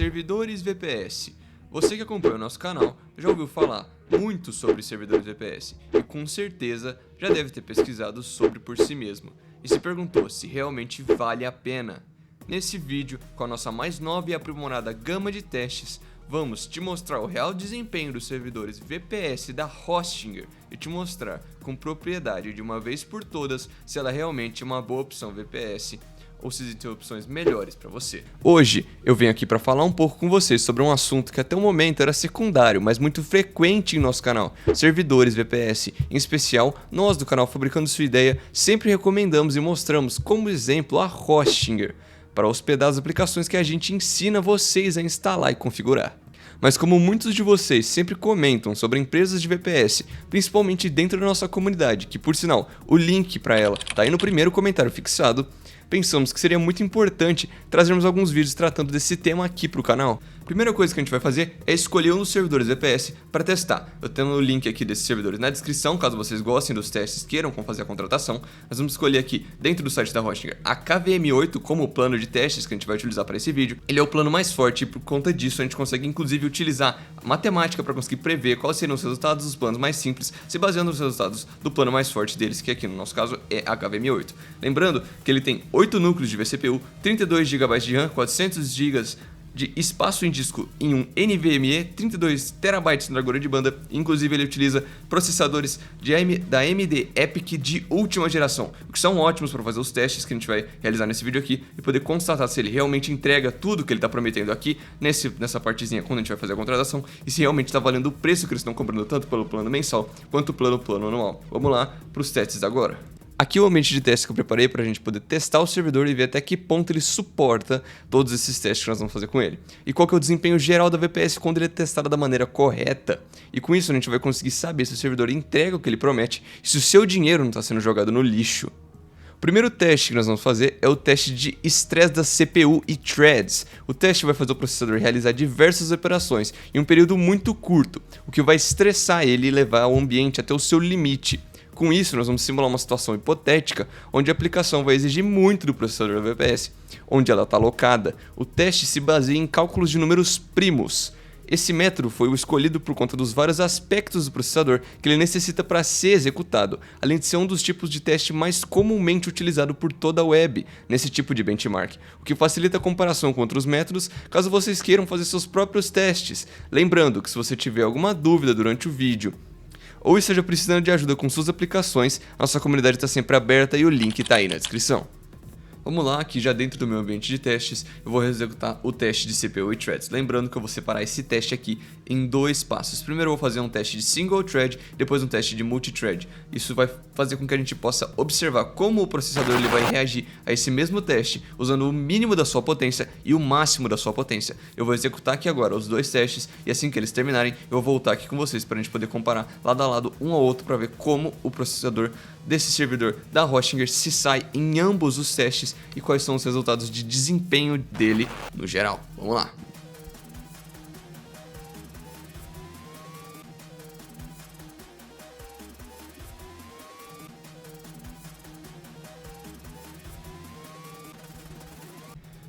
Servidores VPS. Você que acompanha o nosso canal já ouviu falar muito sobre servidores VPS e com certeza já deve ter pesquisado sobre por si mesmo e se perguntou se realmente vale a pena. Nesse vídeo, com a nossa mais nova e aprimorada gama de testes, vamos te mostrar o real desempenho dos servidores VPS da Hostinger e te mostrar com propriedade de uma vez por todas se ela realmente é uma boa opção VPS ou se existem opções melhores para você. Hoje eu venho aqui para falar um pouco com vocês sobre um assunto que até o momento era secundário, mas muito frequente em nosso canal, servidores VPS. Em especial, nós do canal Fabricando Sua Ideia sempre recomendamos e mostramos como exemplo a Hostinger para hospedar as aplicações que a gente ensina vocês a instalar e configurar. Mas como muitos de vocês sempre comentam sobre empresas de VPS, principalmente dentro da nossa comunidade, que por sinal, o link para ela está aí no primeiro comentário fixado, pensamos que seria muito importante trazermos alguns vídeos tratando desse tema aqui para o canal. A primeira coisa que a gente vai fazer é escolher um dos servidores VPS para testar. Eu tenho o link aqui desses servidores na descrição, caso vocês gostem dos testes, queiram fazer a contratação. Nós vamos escolher aqui, dentro do site da Hostinger, a KVM8 como plano de testes que a gente vai utilizar para esse vídeo. Ele é o plano mais forte e por conta disso a gente consegue inclusive utilizar matemática para conseguir prever quais seriam os resultados dos planos mais simples, se baseando nos resultados do plano mais forte deles, que aqui no nosso caso é a KVM8. Lembrando que ele tem 8 núcleos de vCPU, 32 GB de RAM, 400 GB de espaço em disco em um NVMe, 32 TB de largura de banda, inclusive ele utiliza processadores da AMD EPYC de última geração, o que são ótimos para fazer os testes que a gente vai realizar nesse vídeo aqui e poder constatar se ele realmente entrega tudo que ele está prometendo aqui nessa partezinha quando a gente vai fazer a contratação e se realmente está valendo o preço que eles estão cobrando tanto pelo plano mensal quanto pelo plano anual. Vamos lá para os testes agora. Aqui é o ambiente de teste que eu preparei para a gente poder testar o servidor e ver até que ponto ele suporta todos esses testes que nós vamos fazer com ele. E qual que é o desempenho geral da VPS quando ele é testado da maneira correta. E com isso a gente vai conseguir saber se o servidor entrega o que ele promete e se o seu dinheiro não está sendo jogado no lixo. O primeiro teste que nós vamos fazer é o teste de estresse da CPU e threads. O teste vai fazer o processador realizar diversas operações em um período muito curto, o que vai estressar ele e levar o ambiente até o seu limite. Com isso, nós vamos simular uma situação hipotética onde a aplicação vai exigir muito do processador da VPS, onde ela está alocada. O teste se baseia em cálculos de números primos. Esse método foi o escolhido por conta dos vários aspectos do processador que ele necessita para ser executado, além de ser um dos tipos de teste mais comumente utilizado por toda a web nesse tipo de benchmark, o que facilita a comparação com outros métodos caso vocês queiram fazer seus próprios testes. Lembrando que se você tiver alguma dúvida durante o vídeo, ou esteja precisando de ajuda com suas aplicações, nossa comunidade está sempre aberta e o link está aí na descrição. Vamos lá, aqui já dentro do meu ambiente de testes, eu vou executar o teste de CPU e threads. Lembrando que eu vou separar esse teste aqui em dois passos. Primeiro eu vou fazer um teste de single thread, depois um teste de multithread. Isso vai fazer com que a gente possa observar como o processador ele vai reagir a esse mesmo teste, usando o mínimo da sua potência e o máximo da sua potência. Eu vou executar aqui agora os dois testes e assim que eles terminarem, eu vou voltar aqui com vocês para a gente poder comparar lado a lado um ao outro para ver como o processador desse servidor da Hostinger se sai em ambos os testes e quais são os resultados de desempenho dele no geral. Vamos lá!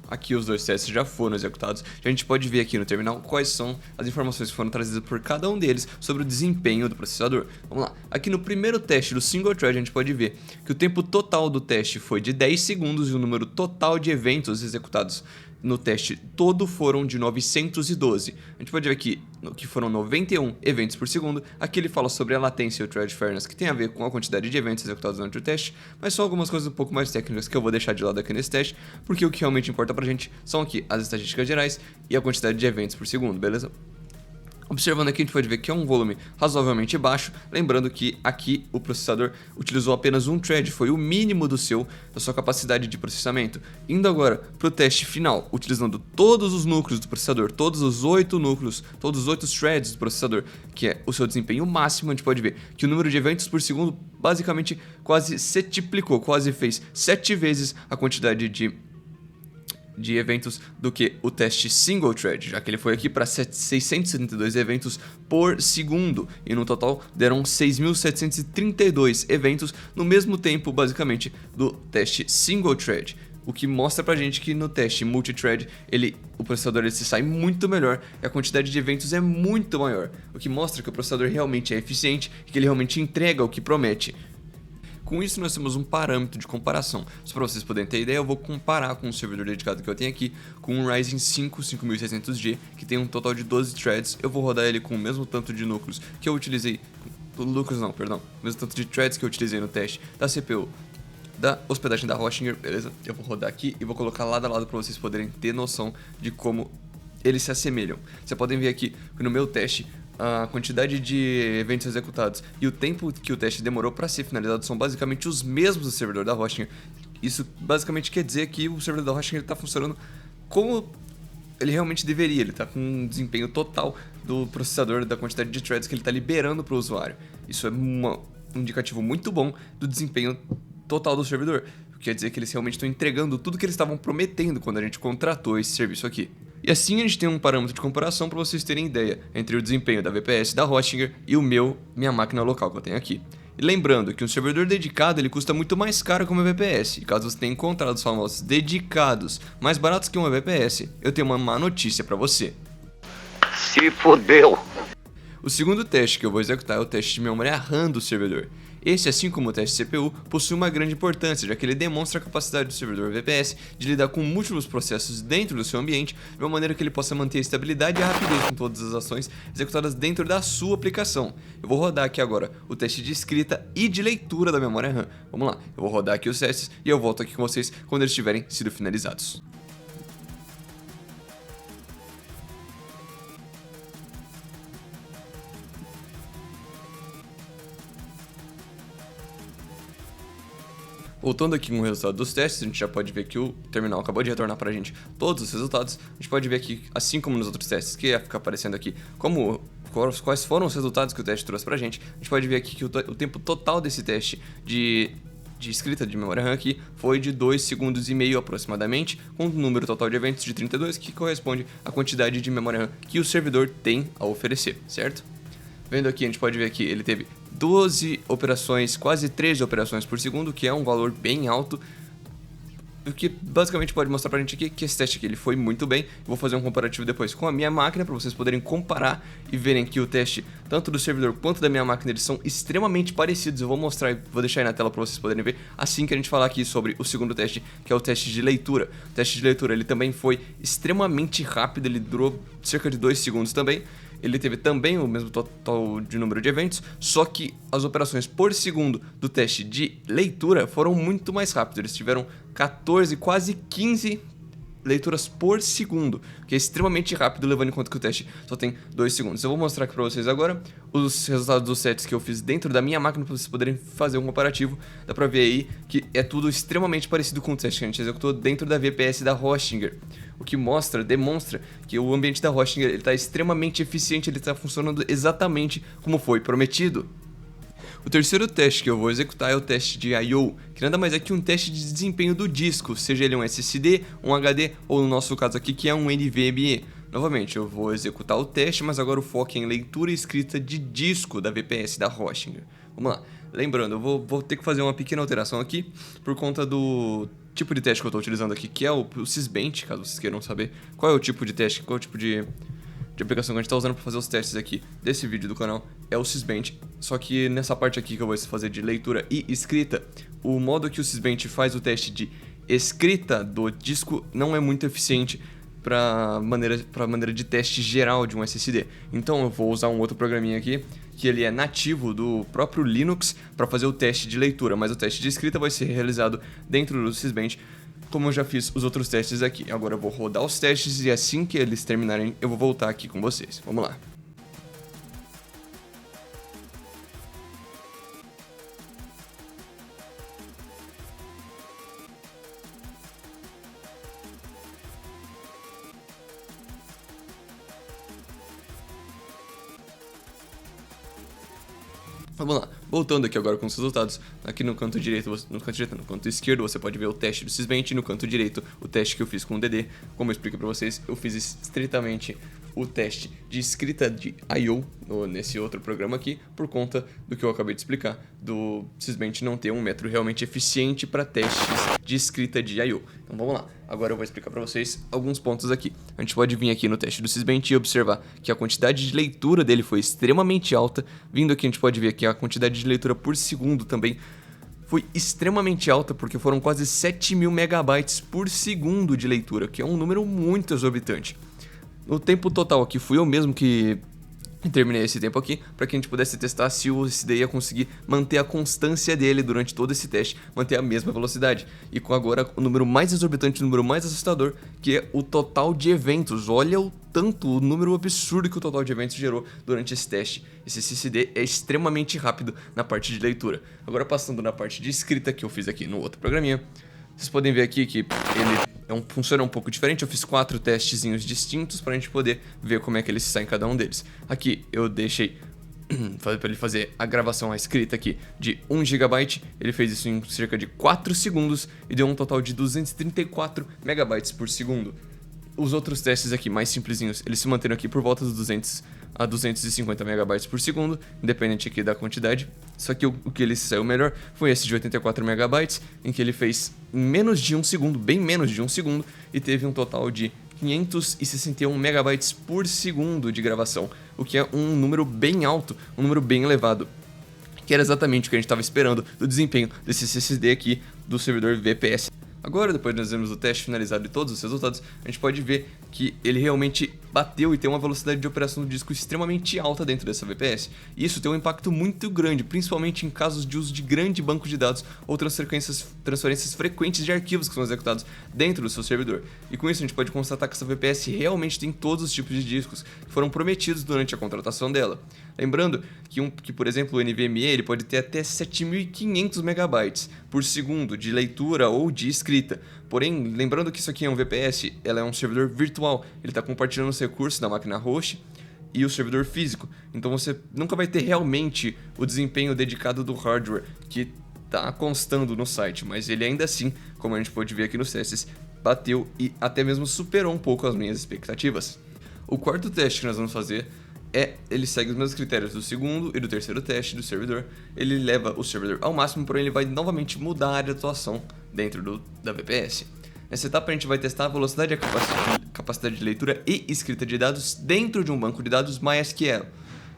Aqui os dois testes já foram executados. A gente pode ver aqui no terminal quais são as informações que foram trazidas por cada um deles sobre o desempenho do processador. Vamos lá. Aqui no primeiro teste do single thread a gente pode ver que o tempo total do teste foi de 10 segundos e o número total de eventos executados no teste todo foram de 912. A gente pode ver aqui que foram 91 eventos por segundo. Aqui ele fala sobre a latência e o thread fairness, que tem a ver com a quantidade de eventos executados durante o teste, mas são algumas coisas um pouco mais técnicas que eu vou deixar de lado aqui nesse teste, porque o que realmente importa pra gente são aqui as estatísticas gerais e a quantidade de eventos por segundo, beleza? Observando aqui a gente pode ver que é um volume razoavelmente baixo, lembrando que aqui o processador utilizou apenas um thread, foi o mínimo da sua capacidade de processamento. Indo agora para o teste final, utilizando todos os núcleos do processador, todos os 8 núcleos, todos os 8 threads do processador, que é o seu desempenho máximo, a gente pode ver que o número de eventos por segundo basicamente quase septuplicou, quase fez 7 vezes a quantidade de eventos do que o teste single thread, já que ele foi aqui para 672 eventos por segundo e no total deram 6.732 eventos no mesmo tempo basicamente do teste single thread. o que mostra pra gente que no teste multithread o processador ele se sai muito melhor e a quantidade de eventos é muito maior, o que mostra que o processador realmente é eficiente e que ele realmente entrega o que promete. Com isso nós temos um parâmetro de comparação. Só para vocês poderem ter ideia, eu vou comparar com o servidor dedicado que eu tenho aqui, com um Ryzen 5 5600G, que tem um total de 12 threads. Eu vou rodar ele com o mesmo tanto de núcleos que eu utilizei, o mesmo tanto de threads que eu utilizei no teste da CPU da hospedagem da Hoshinger, beleza? Eu vou rodar aqui e vou colocar lado a lado para vocês poderem ter noção de como eles se assemelham. Vocês podem ver aqui que no meu teste a quantidade de eventos executados e o tempo que o teste demorou para ser finalizado são basicamente os mesmos do servidor da Hoshinger. Isso basicamente quer dizer que o servidor da Hoshinger está funcionando como ele realmente deveria. Ele está com um desempenho total do processador, da quantidade de threads que ele está liberando para o usuário. Isso é um indicativo muito bom do desempenho total do servidor. Quer dizer que eles realmente estão entregando tudo que eles estavam prometendo quando a gente contratou esse serviço aqui. E assim a gente tem um parâmetro de comparação para vocês terem ideia entre o desempenho da VPS da Hoshinger e minha máquina local que eu tenho aqui. E lembrando que um servidor dedicado ele custa muito mais caro que uma VPS. E caso você tenha encontrado os famosos dedicados mais baratos que uma VPS, eu tenho uma má notícia para você. Se fodeu! O segundo teste que eu vou executar é o teste de memória RAM do servidor. Esse, assim como o teste CPU, possui uma grande importância, já que ele demonstra a capacidade do servidor VPS de lidar com múltiplos processos dentro do seu ambiente, de uma maneira que ele possa manter a estabilidade e a rapidez com todas as ações executadas dentro da sua aplicação. Eu vou rodar aqui agora o teste de escrita e de leitura da memória RAM. Vamos lá, eu vou rodar aqui os testes e eu volto aqui com vocês quando eles tiverem sido finalizados. Voltando aqui com o resultado dos testes, a gente já pode ver que o terminal acabou de retornar pra gente todos os resultados. A gente pode ver aqui, assim como nos outros testes, que ia ficar aparecendo aqui quais foram os resultados que o teste trouxe pra gente. A gente pode ver aqui que o tempo total desse teste de escrita de memória RAM aqui foi de 2,5 segundos aproximadamente, com um número total de eventos de 32, que corresponde à quantidade de memória RAM que o servidor tem a oferecer, certo? Vendo aqui, a gente pode ver que ele teve 12 operações, quase 13 operações por segundo, que é um valor bem alto, o que basicamente pode mostrar pra gente aqui que esse teste aqui ele foi muito bem. Eu vou fazer um comparativo depois com a minha máquina para vocês poderem comparar e verem que o teste tanto do servidor quanto da minha máquina eles são extremamente parecidos. Eu vou mostrar e vou deixar aí na tela para vocês poderem ver assim que a gente falar aqui sobre o segundo teste, que é o teste de leitura. O teste de leitura ele também foi extremamente rápido, ele durou cerca de 2 segundos também. Ele teve também o mesmo total de número de eventos, só que as operações por segundo do teste de leitura foram muito mais rápidas. Eles tiveram 14, quase 15 leituras por segundo, que é extremamente rápido, levando em conta que o teste só tem 2 segundos. Eu vou mostrar aqui pra vocês agora os resultados dos testes que eu fiz dentro da minha máquina, para vocês poderem fazer um comparativo. Dá pra ver aí que é tudo extremamente parecido com o teste que a gente executou dentro da VPS da Hoshinger, o que demonstra que o ambiente da Hoshinger está extremamente eficiente, ele está funcionando exatamente como foi prometido. O terceiro teste que eu vou executar é o teste de I/O, que nada mais é que um teste de desempenho do disco, seja ele um SSD, um HD ou no nosso caso aqui que é um NVMe. Novamente, eu vou executar o teste, mas agora o foco é em leitura e escrita de disco da VPS da Hoshinger. Vamos lá. Lembrando, eu vou ter que fazer uma pequena alteração aqui por conta do tipo de teste que eu estou utilizando aqui, que é o Sysbench, caso vocês queiram saber qual é o tipo de teste, qual é o tipo de aplicação que a gente está usando para fazer os testes aqui desse vídeo do canal, é o Sysbench. Só que nessa parte aqui que eu vou fazer de leitura e escrita, o modo que o Sysbench faz o teste de escrita do disco não é muito eficiente para maneira de teste geral de um SSD. Então eu vou usar um outro programinha aqui, que ele é nativo do próprio Linux, para fazer o teste de leitura, mas o teste de escrita vai ser realizado dentro do Sysbench, como eu já fiz os outros testes aqui. Agora eu vou rodar os testes e assim que eles terminarem eu vou voltar aqui com vocês. Vamos lá. Vamos lá, voltando aqui agora com os resultados, aqui no canto direito, no canto esquerdo você pode ver o teste do Sysbench e no canto direito o teste que eu fiz com o DD. Como eu explico pra vocês, eu fiz estritamente o teste de escrita de I/O nesse outro programa aqui, por conta do que eu acabei de explicar, do Sysbench não ter um método realmente eficiente para testes de escrita de I/O. Então vamos lá, agora eu vou explicar para vocês alguns pontos aqui. A gente pode vir aqui no teste do Sysbench e observar que a quantidade de leitura dele foi extremamente alta. Vindo aqui a gente pode ver que a quantidade de leitura por segundo também foi extremamente alta, porque foram quase 7.000 megabytes por segundo de leitura, que é um número muito exorbitante. O tempo total aqui fui eu mesmo que terminei esse tempo aqui, para que a gente pudesse testar se o SSD ia conseguir manter a constância dele durante todo esse teste, manter a mesma velocidade. E com agora o número mais exorbitante, o número mais assustador, que é o total de eventos. Olha o número absurdo que o total de eventos gerou durante esse teste. Esse SSD é extremamente rápido na parte de leitura. Agora passando na parte de escrita que eu fiz aqui no outro programinha, vocês podem ver aqui que ele funciona um pouco diferente. Eu fiz 4 testezinhos distintos para a gente poder ver como é que ele se sai em cada um deles. Aqui eu deixei para ele fazer a gravação, a escrita aqui de 1 GB. Ele fez isso em cerca de 4 segundos e deu um total de 234 megabytes por segundo. Os outros testes aqui mais simplesinhos, eles se manteram aqui por volta dos 200 a 250 megabytes por segundo, independente aqui da quantidade. Só que o que ele saiu melhor foi esse de 84 megabytes, em que ele fez em menos de 1 segundo, bem menos de 1 segundo, e teve um total de 561 megabytes por segundo de gravação, o que é um número bem alto, um número bem elevado, que era exatamente o que a gente estava esperando do desempenho desse SSD aqui do servidor VPS. Agora, depois de nós vermos o teste finalizado e todos os resultados, a gente pode ver que ele realmente bateu e tem uma velocidade de operação do disco extremamente alta dentro dessa VPS. E isso tem um impacto muito grande, principalmente em casos de uso de grande banco de dados ou transferências frequentes de arquivos que são executados dentro do seu servidor. E com isso a gente pode constatar que essa VPS realmente tem todos os tipos de discos que foram prometidos durante a contratação dela. Lembrando que por exemplo, o NVMe ele pode ter até 7.500 megabytes por segundo de leitura ou de escrita. Porém, lembrando que isso aqui é um VPS, ela é um servidor virtual, ele está compartilhando os recursos da máquina host e o servidor físico. Então você nunca vai ter realmente o desempenho dedicado do hardware que está constando no site, mas ele ainda assim, como a gente pode ver aqui nos testes, bateu e até mesmo superou um pouco as minhas expectativas. O quarto teste que nós vamos fazer ele segue os mesmos critérios do segundo e do terceiro teste do servidor. Ele leva o servidor ao máximo, porém ele vai novamente mudar a área de atuação dentro da VPS. Nessa etapa a gente vai testar a velocidade e a capacidade de leitura e escrita de dados dentro de um banco de dados MySQL.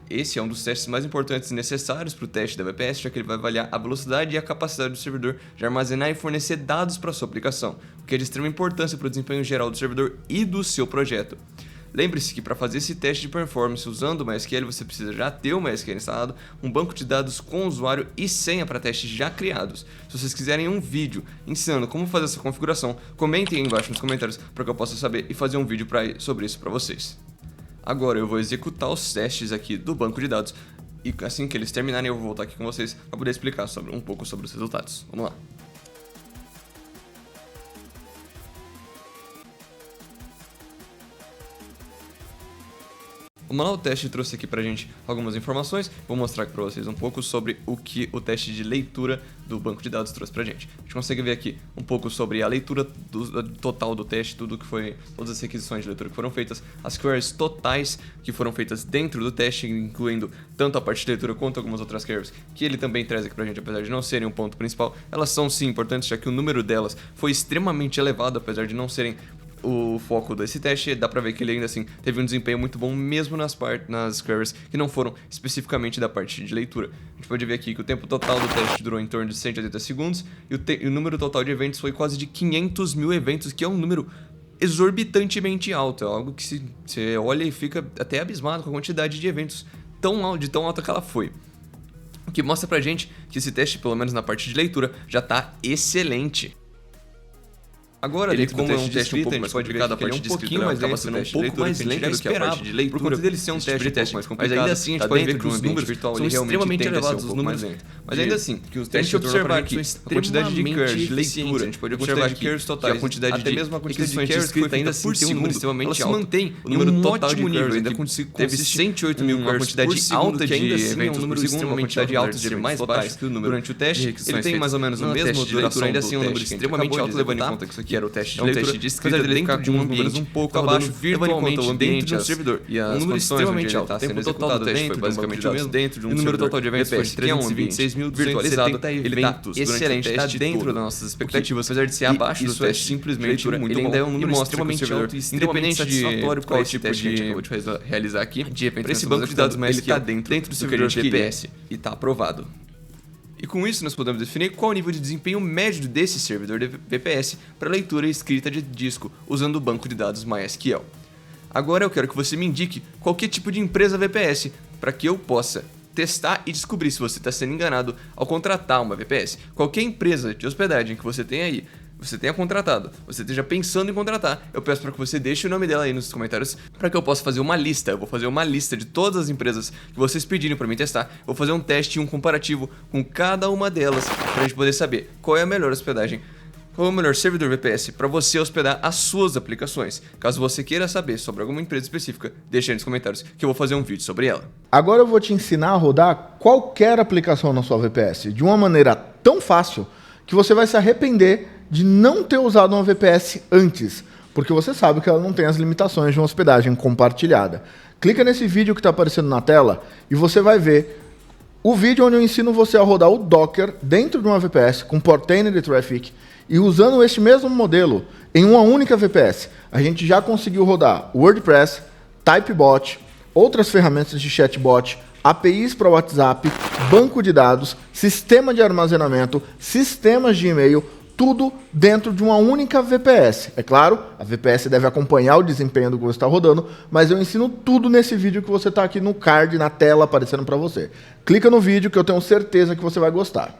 Esse é um dos testes mais importantes e necessários para o teste da VPS, já que ele vai avaliar a velocidade e a capacidade do servidor de armazenar e fornecer dados para sua aplicação, o que é de extrema importância para o desempenho geral do servidor e do seu projeto. Lembre-se que para fazer esse teste de performance usando o MySQL, você precisa já ter o MySQL instalado, um banco de dados com usuário e senha para testes já criados. Se vocês quiserem um vídeo ensinando como fazer essa configuração, comentem aí embaixo nos comentários para que eu possa saber e fazer um vídeo sobre isso para vocês. Agora eu vou executar os testes aqui do banco de dados e assim que eles terminarem eu vou voltar aqui com vocês para poder explicar um pouco sobre os resultados. Vamos lá. O manual do teste trouxe aqui pra gente algumas informações. Vou mostrar aqui pra vocês um pouco sobre o que o teste de leitura do banco de dados trouxe pra gente. A gente consegue ver aqui um pouco sobre a leitura total do teste, todas as requisições de leitura que foram feitas, as queries totais que foram feitas dentro do teste, incluindo tanto a parte de leitura quanto algumas outras queries que ele também traz aqui pra gente, apesar de não serem um ponto principal. Elas são sim importantes, já que o número delas foi extremamente elevado, apesar de não serem o foco desse teste. Dá pra ver que ele ainda assim teve um desempenho muito bom, mesmo nas queries que não foram especificamente da parte de leitura. A gente pode ver aqui que o tempo total do teste durou em torno de 180 segundos e o número total de eventos foi quase de 500 mil eventos, que é um número exorbitantemente alto. É algo que você olha e fica até abismado com a quantidade de eventos tão alta que ela foi. O que mostra pra gente que esse teste, pelo menos na parte de leitura, já tá excelente. Agora, como é um teste um pouco mais complicado, a parte de escrita acaba sendo um pouco mais lenta do que a parte de leitura, por conta dele ser um teste mais complicado. Mas ainda assim, a gente pode ver que os números são extremamente elevados, os números. Mas ainda assim, a gente observar aqui a quantidade de queries de leitura, a gente pode observar aqui a quantidade de até mesmo a quantidade de queries que foi ainda assim tem um número extremamente alto. Ela se mantém em um ótimo nível, ainda teve 108 mil queries, uma quantidade alta de eventos por segundo, uma quantidade alta de mais baixo que o número durante o teste. Ele tem mais ou menos o mesmo duração, ainda assim um número extremamente alto, levando em conta que isso aqui que era o teste de um leitura, teste de escrita apesar dele dentro ficar de com um números ambiente um pouco levando abaixo, em virtualmente conta o dentro ambiente, de um servidor. E um número extremamente alto, tempo total do teste foi basicamente o mesmo, dentro de um e o número servidor total de eventos foi de VPS, que é um ambiente 326.270 virtualizado, ele tá eventos excelente, durante o tá teste dentro todo, das nossas o que, expectativas, apesar de ser abaixo do isso é teste simplesmente de leitura, muito ele ainda bom, é um número e mostra que o extremamente servidor, alto e extremamente independente de satisfatório qual para esse tipo teste que a gente de acabou de realizar aqui, de para esse banco de dados ele está MySQL, dentro do do servidor servidor de VPS VPS. e está aprovado. E com isso nós podemos definir qual o nível de desempenho médio desse servidor de VPS para leitura e escrita de disco usando o banco de dados MySQL. Agora eu quero que você me indique qualquer tipo de empresa VPS para que eu possa testar e descobrir se você está sendo enganado ao contratar uma VPS. Qualquer empresa de hospedagem que você tenha aí, você tenha contratado, você esteja pensando em contratar, eu peço para que você deixe o nome dela aí nos comentários para que eu possa fazer uma lista. Eu vou fazer uma lista de todas as empresas que vocês pedirem para mim testar. Eu vou fazer um teste e um comparativo com cada uma delas para a gente poder saber qual é a melhor hospedagem, qual é o melhor servidor VPS para você hospedar as suas aplicações. Caso você queira saber sobre alguma empresa específica, deixa aí nos comentários que eu vou fazer um vídeo sobre ela. Agora eu vou te ensinar a rodar qualquer aplicação na sua VPS de uma maneira tão fácil que você vai se arrepender de não ter usado uma VPS antes, porque você sabe que ela não tem as limitações de uma hospedagem compartilhada. Clica nesse vídeo que está aparecendo na tela e você vai ver o vídeo onde eu ensino você a rodar o Docker dentro de uma VPS com Portainer e Traffic. E usando este mesmo modelo em uma única VPS, a gente já conseguiu rodar WordPress, Typebot, outras ferramentas de chatbot, APIs para WhatsApp, banco de dados, sistema de armazenamento, sistemas de e-mail, tudo dentro de uma única VPS. É claro, a VPS deve acompanhar o desempenho do que você está rodando, mas eu ensino tudo nesse vídeo que você está aqui no card, na tela, aparecendo para você. Clica no vídeo que eu tenho certeza que você vai gostar.